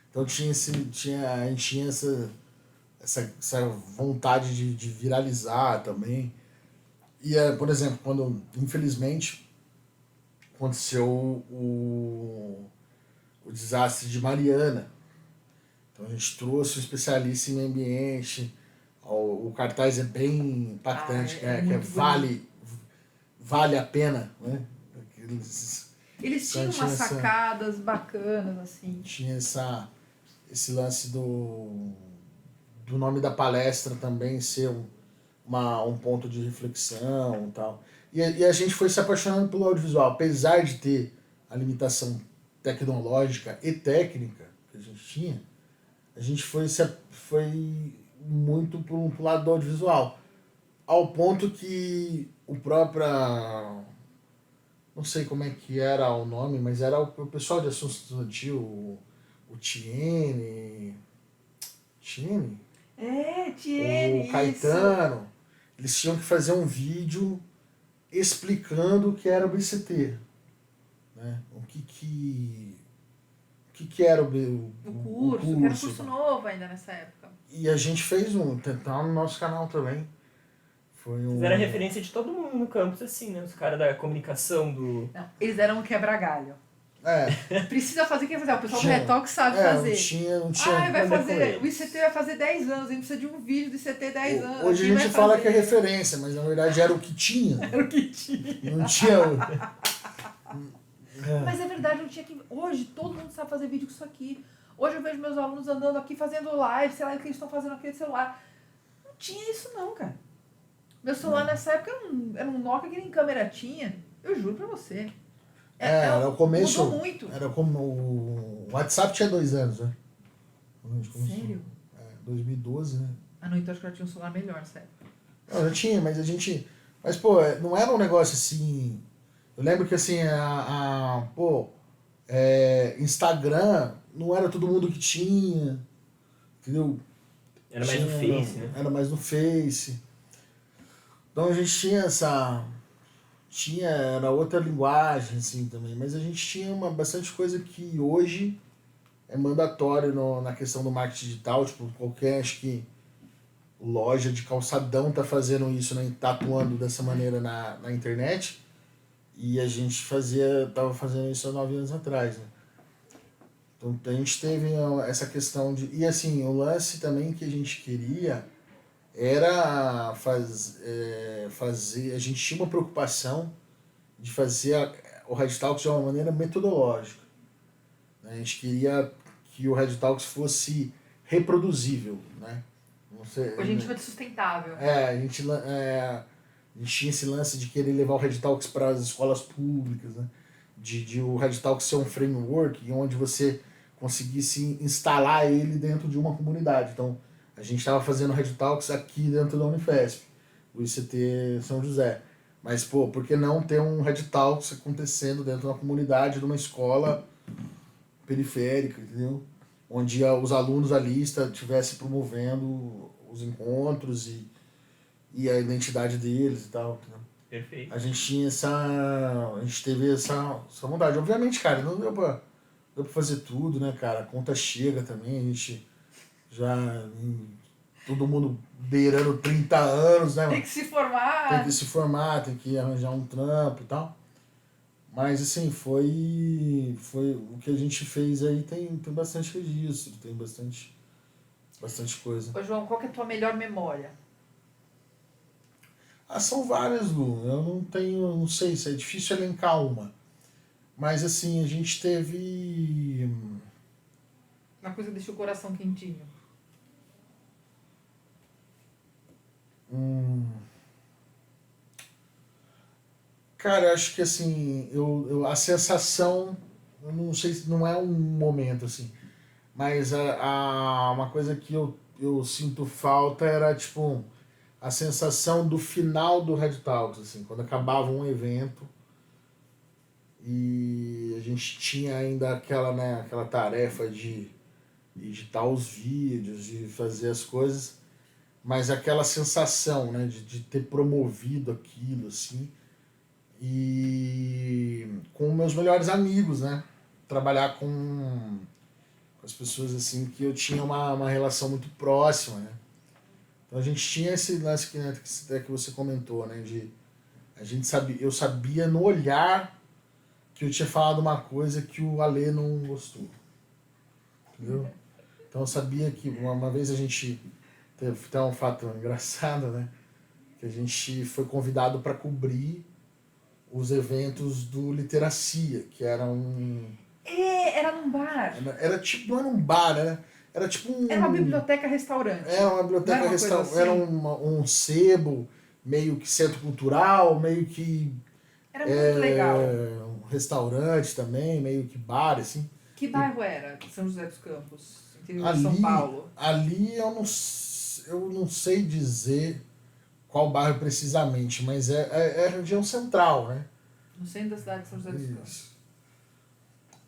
Então a gente tinha essa vontade de viralizar também. E, por exemplo, quando, infelizmente, aconteceu o desastre de Mariana. Então a gente trouxe um especialista em meio ambiente. O cartaz é bem impactante, vale a pena, né? Eles tinham umas sacadas bacanas, assim. Tinha esse lance do nome da palestra também ser um ponto de reflexão e tal. E a gente foi se apaixonando pelo audiovisual, apesar de ter a limitação tecnológica e técnica que a gente tinha, a gente foi muito pro lado do audiovisual. Ao ponto que o próprio... Não sei como é que era o nome, mas era o pessoal de assuntos estudantil, o Tiene... Tiene? Tiene, O Caetano. Eles tinham que fazer um vídeo explicando o que era o BCT. Né? O que era o curso, que era um curso novo ainda nessa época. E a gente fez tá no nosso canal também. Fizeram a referência de todo mundo no campus, assim, né? Os caras da comunicação do... Não, eles eram um quebra-galho. É. Precisa fazer, quem fazer? O pessoal do Retalk sabe fazer. Não tinha. Vai fazer, o ICT vai fazer 10 anos, a gente precisa de um vídeo do ICT 10 anos. Hoje a gente fala que é referência, mas na verdade era o que tinha. Era o que tinha. Não tinha... Mas é verdade, não tinha que... Hoje todo mundo sabe fazer vídeo com isso aqui. Hoje eu vejo meus alunos andando aqui fazendo live, sei lá o que eles estão fazendo aqui no celular. Não tinha isso não, cara. Meu celular nessa época era um Nokia que nem câmera tinha. Eu juro pra você. Era o começo. Mudou muito. Era como o WhatsApp tinha 2 anos, né? Sério? 2012, né? Ah, não, então acho que eu já tinha um celular melhor nessa época. Não, já tinha, mas a gente... Mas, pô, não era um negócio assim... Eu lembro que, assim, Instagram não era todo mundo que tinha, entendeu? Era mais no Face, né? Era mais no Face. Então a gente era outra linguagem, assim, também. Mas a gente tinha bastante coisa que hoje é mandatório na questão do marketing digital. Tipo, qualquer, acho que, loja de calçadão tá fazendo isso, né? Tá atuando dessa maneira na internet. E a gente tava fazendo isso há 9 anos atrás, né? Então a gente teve essa questão de... E assim, o lance também que a gente queria era fazer... A gente tinha uma preocupação de fazer o Red Talks de uma maneira metodológica. A gente queria que o Red Talks fosse reproduzível, né? Hoje a gente vai de sustentável. A gente tinha esse lance de querer levar o Red Talks para as escolas públicas, né? De o Red Talks ser um framework onde você conseguisse instalar ele dentro de uma comunidade. Então, a gente estava fazendo Red Talks aqui dentro da Unifesp, o ICT São José. Mas, pô, por que não ter um Red Talks acontecendo dentro de uma comunidade, de uma escola periférica, entendeu? Onde os alunos ali estivessem promovendo os encontros e a identidade deles e tal, entendeu? Perfeito. A gente teve essa vontade. Obviamente, cara, não deu pra fazer tudo, né, cara? A conta chega também, a gente já... Todo mundo beirando 30 anos, né? Tem que se formar. Tem que se formar, tem que arranjar um trampo e tal. Mas, assim, foi o que a gente fez aí, tem bastante registro, tem bastante coisa. Ô, João, qual que é a tua melhor memória? São várias, Lu. Eu não sei se é difícil elencar uma. Mas, assim, a gente teve... Uma coisa que deixa o coração quentinho. Cara, eu acho que, assim, a sensação... Eu não sei se não é um momento, assim. Mas uma coisa que eu sinto falta era, tipo... a sensação do final do Red Talks, assim, quando acabava um evento e a gente tinha ainda aquela tarefa de editar os vídeos, de fazer as coisas, mas aquela sensação, né, de ter promovido aquilo, assim, e com meus melhores amigos, né, trabalhar com as pessoas, assim, que eu tinha uma relação muito próxima, né. Então a gente tinha esse lance que você comentou, né? Eu sabia no olhar que eu tinha falado uma coisa que o Alê não gostou. Entendeu? Então eu sabia que uma vez a gente teve até um fato engraçado, né? Que a gente foi convidado para cobrir os eventos do Literacia, que era um... Era num bar. Era tipo, não era um bar, né? Era tipo um... Era uma biblioteca-restaurante. Era uma biblioteca, Não era uma coisa assim? era um sebo, meio que centro cultural, meio que Era muito legal. um restaurante também, meio que bar, assim. Que bairro era? São José dos Campos, interior de São Paulo. Ali eu não sei dizer qual bairro precisamente, mas é a região central, né? No centro da cidade de São José dos Campos. Isso.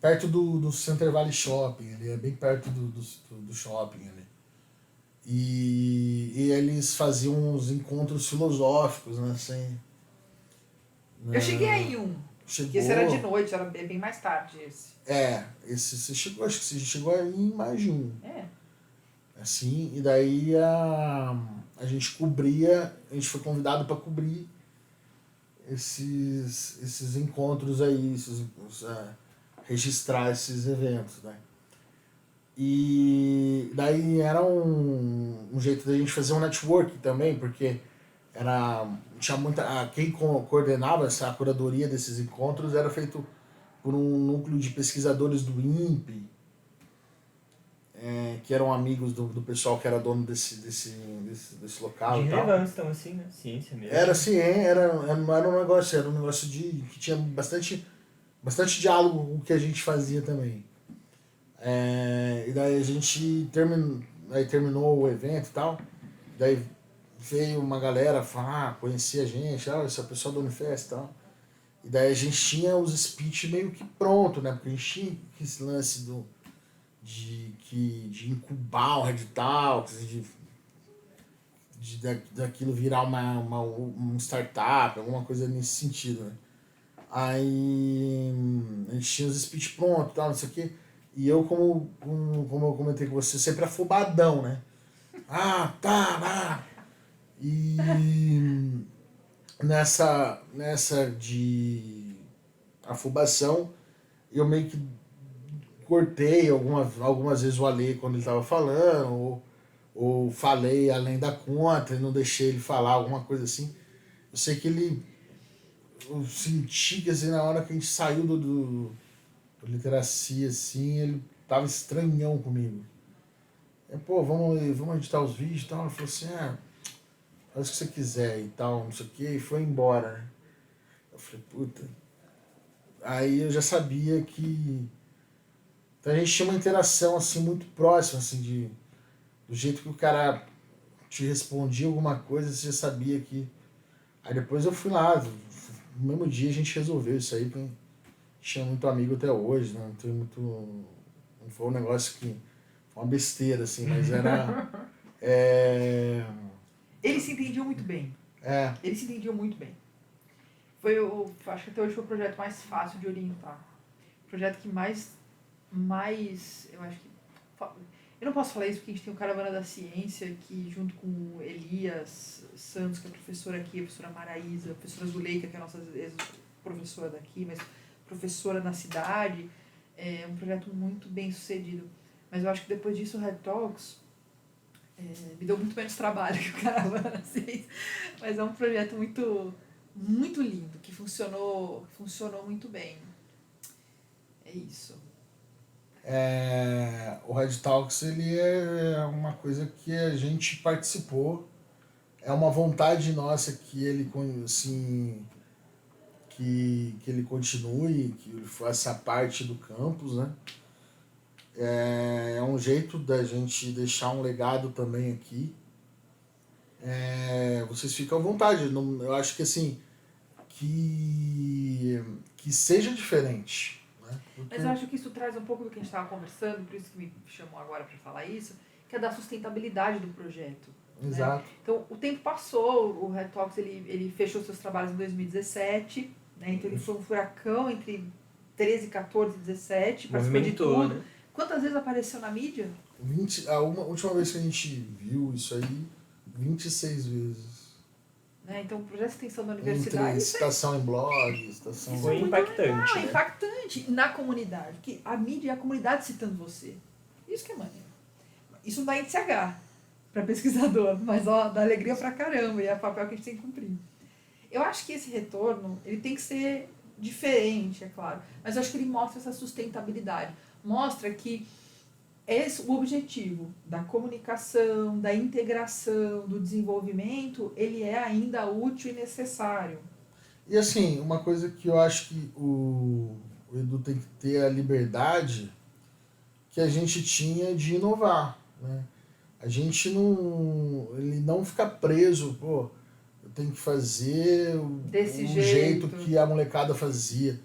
Perto do Center Valley Shopping, ali, é bem perto do shopping ali. E eles faziam uns encontros filosóficos, né? Assim, Eu cheguei aí em um. Chegou, Que esse era de noite, era bem mais tarde esse. esse você chegou, acho que você chegou aí em mais de um. É. Assim, e daí a gente cobria, a gente foi convidado para cobrir esses encontros aí, registrar esses eventos, né? E daí era um jeito da gente fazer um network também, porque tinha quem coordenava essa curadoria desses encontros era feito por um núcleo de pesquisadores do INPE, que eram amigos do pessoal que era dono desse local. De e tal. relevância, então, assim, né? Ciência mesmo. Era assim, não era um negócio que tinha bastante diálogo com o que a gente fazia também. E daí a gente terminou o evento e tal, daí veio uma galera falar, conhecia a gente, esse é o pessoal do Unifest e tal. E daí a gente tinha os speech meio que pronto, né? Porque a gente tinha esse lance de incubar o Red Talks, daquilo virar uma startup, alguma coisa nesse sentido, né? Aí a gente tinha os speech pronto, tal, não sei o quê. E eu, como eu comentei com você, sempre afobadão, né? E nessa de afobação, eu meio que cortei algumas vezes o Ale quando ele estava falando, ou falei além da conta e não deixei ele falar, alguma coisa assim. Eu sei que eu senti que assim, na hora que a gente saiu do Literacia, assim, ele tava estranhão comigo. Vamos editar os vídeos e tal. Ele falou assim, faz o que você quiser e tal, não sei o que, e foi embora, né? Eu falei, puta. Aí eu já sabia que... Então a gente tinha uma interação, assim, muito próxima, assim, do jeito que o cara te respondia alguma coisa, você já sabia que... Aí depois eu fui lá, no mesmo dia a gente resolveu isso aí, porque tinha muito amigo até hoje, né? Não foi um negócio que... Foi uma besteira, assim, mas era... Eles se entendiam muito bem. Eles se entendiam muito bem. Acho que até hoje foi o projeto mais fácil de orientar. O projeto que mais eu acho que... Eu não posso falar isso porque a gente tem o Caravana da Ciência, que junto com o Elias Santos, que é professora aqui, a professora Maraísa, a professora Zuleika, que é a nossa ex-professora daqui, mas professora na cidade, é um projeto muito bem sucedido. Mas eu acho que depois disso o Red Talks me deu muito menos trabalho que o Caravana da Ciência, mas é um projeto muito, muito lindo, que funcionou muito bem. É isso. O Red Talks, ele é uma coisa que a gente participou, é uma vontade nossa que ele, assim, que ele continue, que ele faça parte do campus, né? É um jeito da gente deixar um legado também aqui. Vocês ficam à vontade, eu acho que assim, que seja diferente. Mas eu acho que isso traz um pouco do que a gente estava conversando, por isso que me chamou agora para falar isso, que é da sustentabilidade do projeto. Exato. Né? Então, o tempo passou, o Red Talks ele fechou seus trabalhos em 2017, né? Então ele foi um furacão entre 13, 14 e 17, participou de tudo. Né? Quantas vezes apareceu na mídia? A última vez que a gente viu isso aí, 26 vezes. Né? Então, o projeto de extensão da universidade... Entre citação em blog, citação... Foi impactante. Legal, impactante na comunidade. Porque a mídia é a comunidade citando você. Isso que é maneiro. Isso não dá NCH para pesquisador, mas dá alegria pra caramba. E é o papel que a gente tem que cumprir. Eu acho que esse retorno ele tem que ser diferente, é claro. Mas eu acho que ele mostra essa sustentabilidade. Mostra que esse, o objetivo da comunicação, da integração, do desenvolvimento, ele é ainda útil e necessário. E assim, uma coisa que eu acho que o Edu tem que ter a liberdade que a gente tinha de inovar, né? A gente não... Ele não fica preso, pô, eu tenho que fazer Desse o jeito. jeito que a molecada fazia.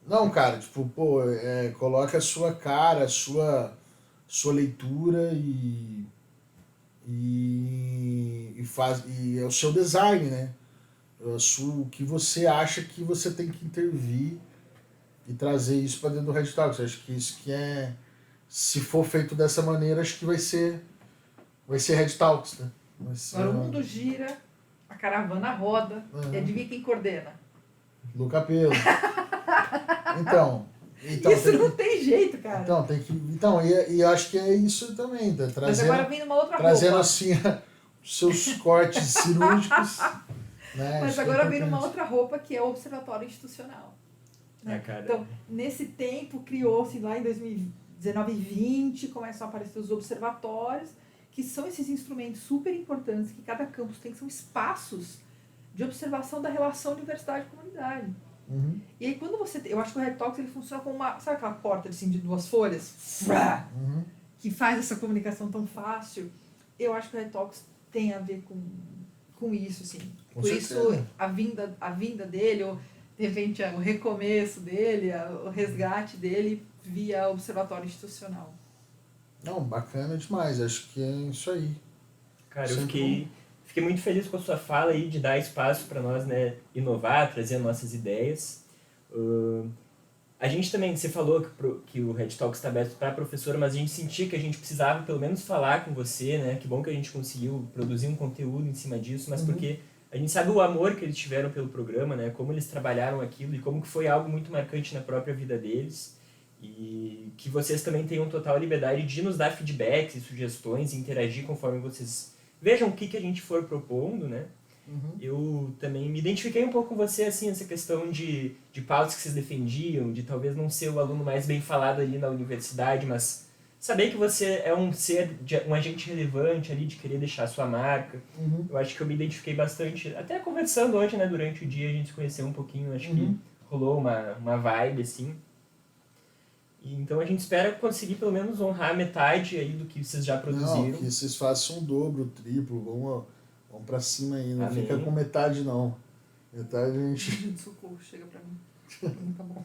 Não, cara, tipo, pô, coloca a sua cara, a sua leitura e é o seu design, né? O que você acha que você tem que intervir e trazer isso para dentro do Red Talks. Eu acho que isso que é... Se for feito dessa maneira, acho que vai ser Red Talks, né? Vai ser, Agora o mundo gira, a caravana roda, e adivinha quem coordena? Luca Pelo. Então Isso não tem jeito, cara. Então, tem que. Então, e eu acho que é isso também, tá? Mas agora vem numa outra trazendo roupa. assim os seus cortes cirúrgicos. Né? Mas Acho agora que é vem numa importante. outra roupa que é o observatório institucional. Né? Cara. Então, nesse tempo, criou-se lá em 2019 e 2020, começam a aparecer os observatórios, que são esses instrumentos super importantes que cada campus tem, que são espaços de observação da relação universidade-comunidade. Uhum. E aí quando você... Eu acho que o Red Talks ele funciona como uma... Sabe aquela porta assim, de 2 folhas? Uhum. Que faz essa comunicação tão fácil. Eu acho que o Red Talks tem a ver com isso, assim. Com Por certeza. isso, a vinda dele, ou de repente o recomeço dele, o resgate dele via observatório institucional. Não, bacana demais. Acho que é isso aí. Cara, eu Sempre fiquei muito feliz com a sua fala aí de dar espaço para nós, né, inovar, trazer nossas ideias. A gente também, você falou que o Red Talks está aberto para professor, mas a gente sentia que a gente precisava pelo menos falar com você, né? Que bom que a gente conseguiu produzir um conteúdo em cima disso, mas porque a gente sabe o amor que eles tiveram pelo programa, né? Como eles trabalharam aquilo e como que foi algo muito marcante na própria vida deles. E que vocês também tenham total liberdade de nos dar feedbacks e sugestões e interagir conforme vocês vejam o que a gente for propondo, né? Uhum. Eu também me identifiquei um pouco com você, assim, essa questão de pautas que vocês defendiam, de talvez não ser o aluno mais bem falado ali na universidade, mas saber que você é um ser, um agente relevante ali, de querer deixar a sua marca. Uhum. Eu acho que eu me identifiquei bastante, até conversando hoje, né, durante o dia, a gente se conheceu um pouquinho, acho que rolou uma vibe, assim. E então a gente espera conseguir pelo menos honrar metade aí do que vocês já produziram. Não, que vocês façam o dobro, o triplo, vamos pra cima aí, não Amém. fica com metade não. Metade a gente... De socorro, chega pra mim. Tá bom.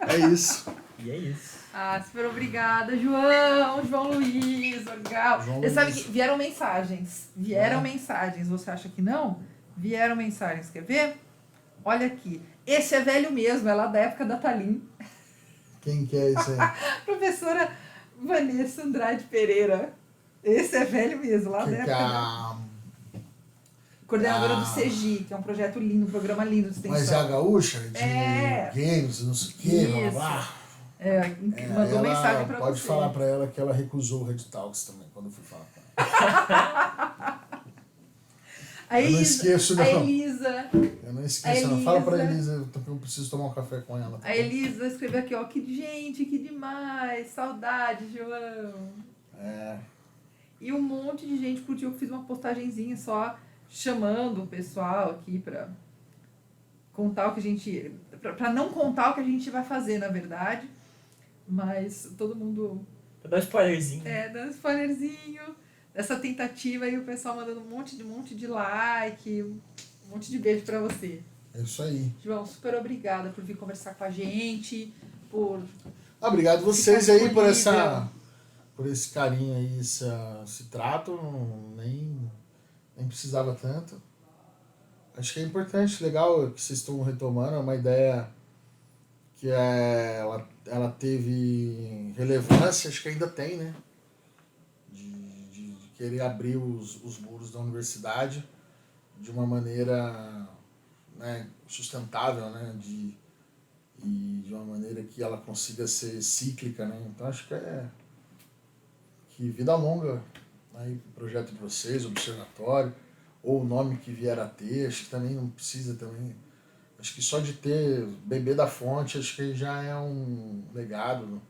É isso. E é isso. Ah, super obrigada, João Luiz, legal. João Você sabe Luiz. que vieram mensagens. Mensagens. Você acha que não? Vieram mensagens. Quer ver? Olha aqui. Esse é velho mesmo, é lá da época da Thalim. Quem que é isso aí? Professora Vanessa Andrade Pereira. Esse é velho mesmo, lá da Que época. a... Coordenadora do CEGI, que é um projeto lindo, um programa lindo de extensão. Mas é a gaúcha? De É. games, não sei o quê, blá, blá, blá. Mandou Ela mensagem pra pode você. falar pra ela que ela recusou o Red Talks também, quando eu fui falar com ela. Eu não esqueço, não. A Elisa. Eu não esqueço, não. Fala pra Elisa, eu preciso tomar um café com ela. A Elisa escreveu aqui, ó, que demais, saudade, João. É. E um monte de gente curtiu, eu fiz uma postagenzinha só chamando o pessoal aqui pra contar o que a gente... Pra não contar o que a gente vai fazer, na verdade. Mas todo mundo... Pra dar um spoilerzinho. dando spoilerzinho. Dessa tentativa aí, o pessoal mandando um monte de like, um monte de beijo pra você. É isso aí. João, super obrigada por vir conversar com a gente, por... Obrigado vocês Ficar aí por disponível. por esse carinho aí, esse trato. Nem precisava tanto. Acho que é importante, legal que vocês estão retomando. É uma ideia que ela teve relevância, acho que ainda tem, né? De querer abrir os muros da universidade de uma maneira, né, sustentável, né? E de uma maneira que ela consiga ser cíclica, né? Então acho que vida longa aí o projeto de vocês, o observatório, ou o nome que vier a ter, acho que também não precisa também. Acho que só de ter bebê da fonte, acho que já é um legado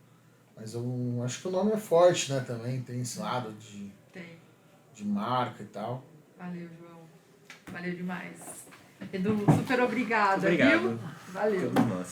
Mas eu acho que o nome é forte, né? Também tem esse lado Tem. de marca e tal. Valeu, João. Valeu demais. Edu, super obrigada, Obrigado. viu? Valeu. Todos nós.